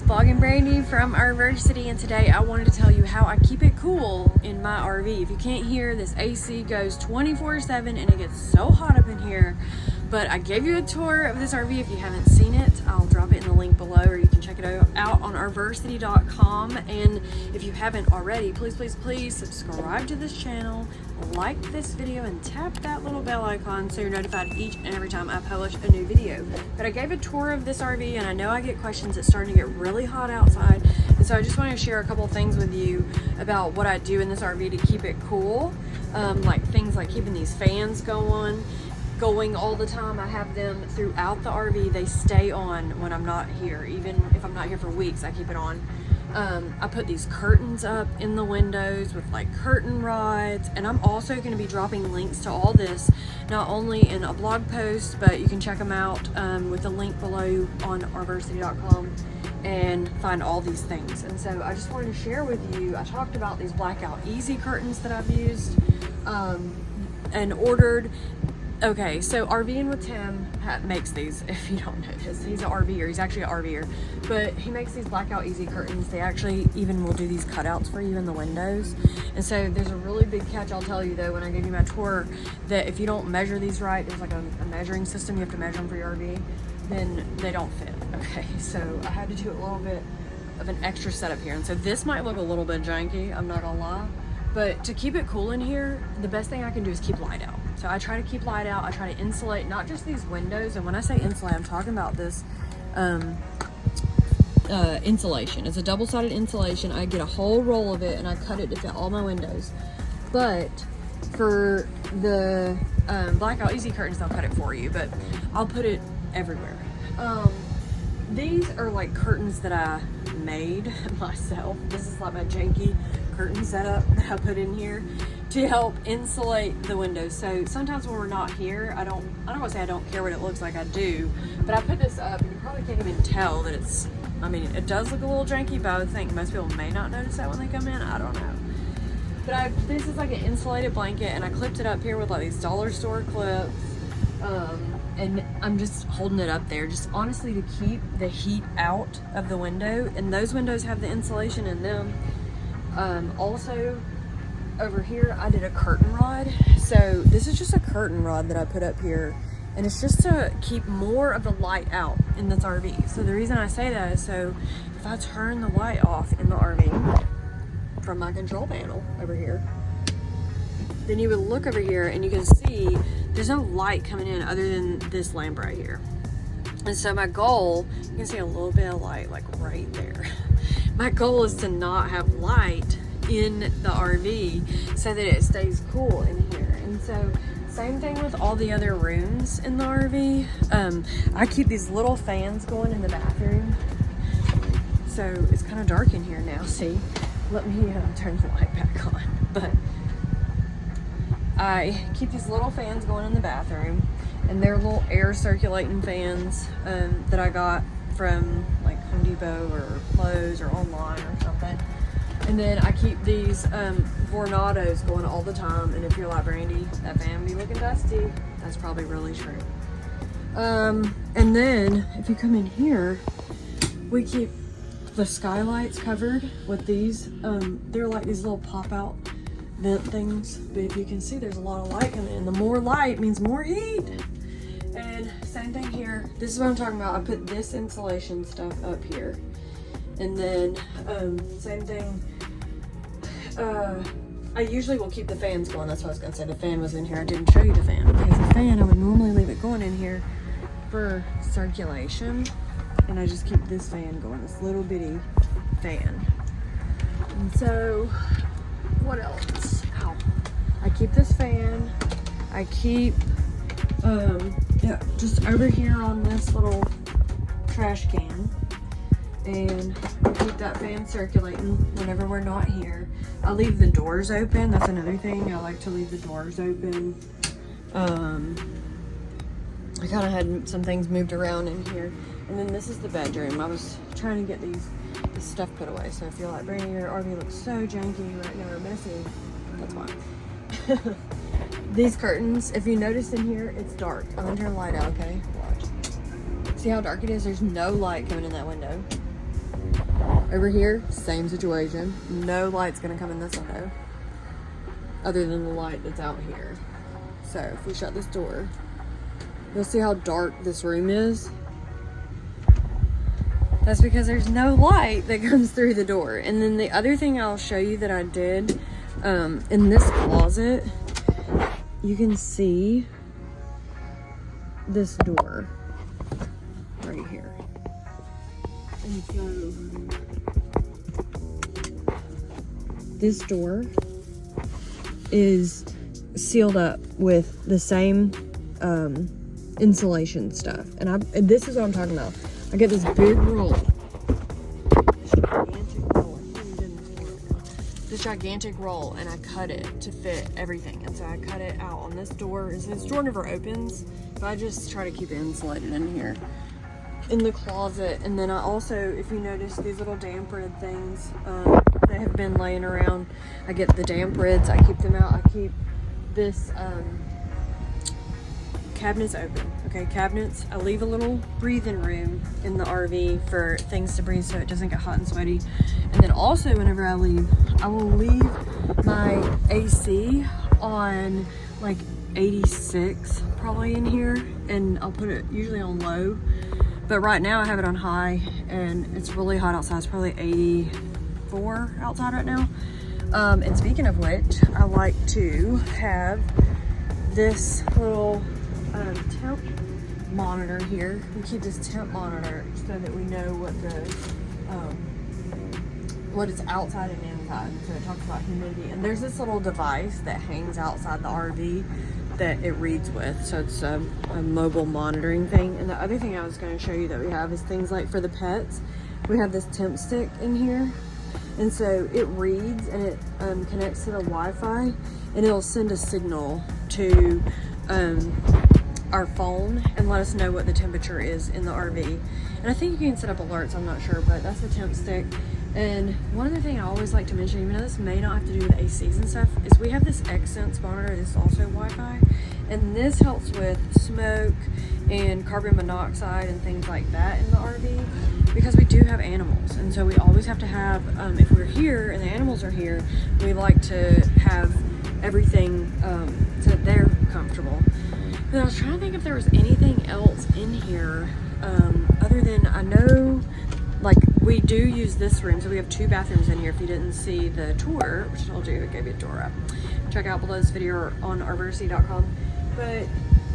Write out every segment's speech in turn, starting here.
Vlogging Brandy from RVersity, and today I wanted to tell you how I keep it cool in my RV. If you can't hear, this AC goes 24/7 and it gets so hot up in here. But I gave you a tour of this RV. If you haven't seen it, I'll drop it in the link below, or you can check it out on RVersity.com. And if you haven't already, please subscribe to this channel, like this video, and tap that little bell icon so you're notified each and every time I publish a new video. But I gave a tour of this RV, and I know I get questions. It's starting to get really hot outside, and so I just want to share a couple things with you about what I do in this RV to keep it cool. Like things like keeping these fans going all the time. I have them throughout the RV. They stay on when I'm not here. Even if I'm not here for weeks, I keep it on. I put these curtains up in the windows with like curtain rods, and I'm also going to be dropping links to all this, not only in a blog post, but you can check them out with the link below on RVersity.com and find all these things. And so I just wanted to share with you, I talked about these blackout easy curtains that I've used and ordered. Okay, so RVing with Tim makes these, if you don't notice. He's an RVer, he's actually an RVer, but he makes these blackout easy curtains. They actually even will do these cutouts for you in the windows. And so there's a really big catch, I'll tell you though, when I give you my tour, that if you don't measure these right, there's like a measuring system, you have to measure them for your RV, then they don't fit, okay? So I had to do a little bit of an extra setup here. And so this might look a little bit janky, I'm not gonna lie. But to keep it cool in here, the best thing I can do is keep light out. So I try to keep light out. I try to insulate not just these windows. And when I say insulate, I'm talking about this insulation. It's a double-sided insulation. I get a whole roll of it and I cut it to fit all my windows. But for the blackout easy curtains, they'll cut it for you. But I'll put it everywhere. These are like curtains that I made myself. This is like my janky curtain setup that I put in here to help insulate the windows. So sometimes when we're not here, I don't want to say I don't care what it looks like, I do, but I put this up and you probably can't even tell that it's, I mean, it does look a little janky, but I would think most people may not notice that when they come in. I don't know. But this is like an insulated blanket, and I clipped it up here with like these dollar store clips. And I'm just holding it up there, just honestly to keep the heat out of the window. And those windows have the insulation in them. Also over here, I did a curtain rod. So this is just a curtain rod that I put up here, and it's just to keep more of the light out in this RV. So the reason I say that is so if I turn the light off in the RV from my control panel over here, then you would look over here and you can see there's no light coming in other than this lamp right here. And so my goal, you can see a little bit of light like right there. My goal is to not have light in the RV so that it stays cool in here. And so same thing with all the other rooms in the RV. I keep these little fans going in the bathroom. So it's kind of dark in here now, see? Let me turn the light back on. But I keep these little fans going in the bathroom, and they're little air circulating fans that I got from like Home Depot or Lowe's or online or something. And then I keep these Vornados going all the time, and if you're like, Brandy, that fan be looking dusty, that's probably really true. And then if you come in here, we keep the skylights covered with these. They're like these little pop-out vent things, but if you can see, there's a lot of light coming in. The more light means more heat. And same thing here. This is what I'm talking about. I put this insulation stuff up here, and then same thing. I usually will keep the fans going. That's what I was gonna say. The fan was in here. I didn't show you the fan because the fan, I would normally leave it going in here for circulation, and I just keep this fan going, this little bitty fan. And so what else? Ow. I keep this fan. I keep yeah, just over here on this little trash can, and I keep that fan circulating whenever we're not here. I leave the doors open. That's another thing. I like to leave the doors open. I kind of had some things moved around in here. And then this is the bedroom. I was trying to get this stuff put away. So if you're like, Brandy, your RV looks so janky right now, or messy, that's why. These curtains, if you notice in here, it's dark. I'm gonna turn the light out, okay? Watch. See how dark it is? There's no light coming in that window. Over here, same situation. No light's gonna come in this window other than the light that's out here. So if we shut this door, you'll see how dark this room is. That's because there's no light that comes through the door. And then the other thing I'll show you that I did in this closet, you can see this door right here. And so this door is sealed up with the same insulation stuff. And this is what I'm talking about. I get this big roll. This gigantic roll, and I cut it to fit everything. And so I cut it out on this door. This door never opens, but I just try to keep it insulated in here. In the closet. And then I also, if you notice, these little damp rid things that have been laying around, I get the damp rids, I keep them out. I keep this cabinets open. Okay, cabinets, I leave a little breathing room in the RV for things to breathe so it doesn't get hot and sweaty. And then also whenever I leave, I will leave my AC on like 86 probably in here, and I'll put it usually on low. But right now I have it on high and it's really hot outside. It's probably 84 outside right now. And speaking of which, I like to have this little temp monitor here. We keep this temp monitor so that we know what is outside and inside. So it talks about humidity. And there's this little device that hangs outside the RV that it reads with. So it's a mobile monitoring thing. And the other thing I was going to show you that we have is things like for the pets. We have this temp stick in here. And so it reads and it connects to the Wi-Fi, and it'll send a signal to our phone and let us know what the temperature is in the RV. And I think you can set up alerts, I'm not sure, but that's the temp stick. And one other thing I always like to mention, even though this may not have to do with ACs and stuff, is we have this X-Sense monitor. This is also Wi-Fi, and this helps with smoke and carbon monoxide and things like that in the RV, because we do have animals, and so we always have to have, if we're here and the animals are here, we like to have everything so that they're comfortable. But I was trying to think if there was anything else in here other than, I know like we do use this room, so we have 2 bathrooms in here. If you didn't see the tour, which I told you, I gave you a tour up, check out below this video on RVersity.com. But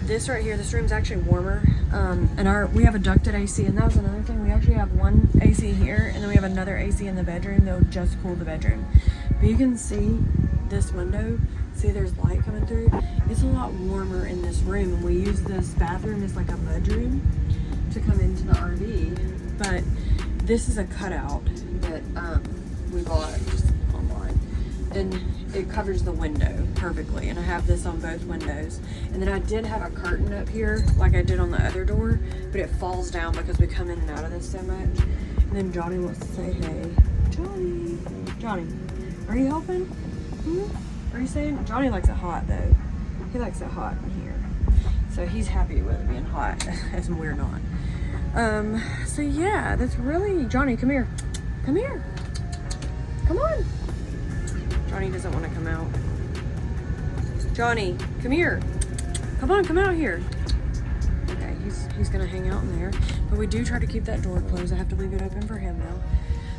this right here, this room's actually warmer, and we have a ducted AC, and that was another thing. We actually have one AC here, and then we have another AC in the bedroom that'll just cool the bedroom. But you can see this window, see there's light coming through. It's a lot warmer in this room, and we use this bathroom as like a mudroom to come into the RV. But this is a cutout that we bought just online, and it covers the window perfectly, and I have this on both windows. And then I did have a curtain up here like I did on the other door, but it falls down because we come in and out of this so much. And then Johnny wants to say hey. Johnny, are you helping? Are you saying? Johnny likes it hot though. He likes it hot in here, so he's happy with it being hot as we're not. So yeah, that's really, Johnny, come here. Come here. Come on. Johnny doesn't want to come out. Johnny, come here. Come on, come out here. Okay, he's gonna hang out in there. But we do try to keep that door closed. I have to leave it open for him now.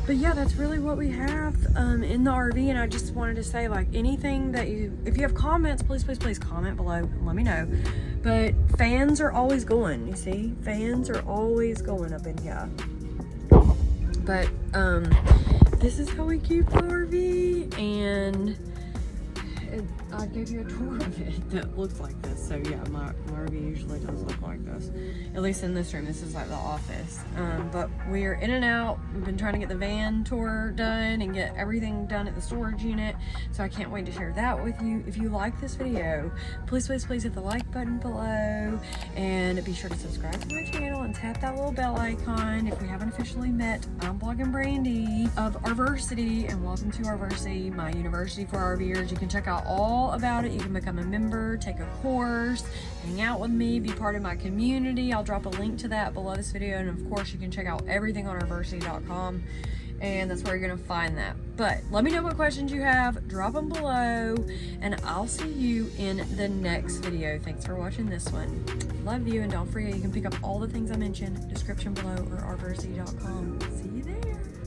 But yeah, that's really what we have in the RV. And I just wanted to say, like, anything that if you have comments, please comment below and let me know. But fans are always going, you see? Fans are always going up in here. But this is how we keep the RV, and I gave you a tour of it that looks like this. So yeah, my RV usually does look like this. At least in this room, this is like the office. But we're in and out. We've been trying to get the van tour done and get everything done at the storage unit. So I can't wait to share that with you. If you like this video, please hit the like button below, and be sure to subscribe to my channel and tap that little bell icon. If we haven't officially met, I'm Blogging Brandy of RVersity, and welcome to RVersity, my university for RVers. You can check out all about it. You can become a member, take a course, hang out with me, be part of my community. I'll drop a link to that below this video, and of course you can check out everything on RVersity.com. and that's where you're gonna find that. But let me know what questions you have, drop them below, and I'll see you in the next video. Thanks for watching this one. Love you, and don't forget you can pick up all the things I mentioned, description below or RVersity.com. See you there.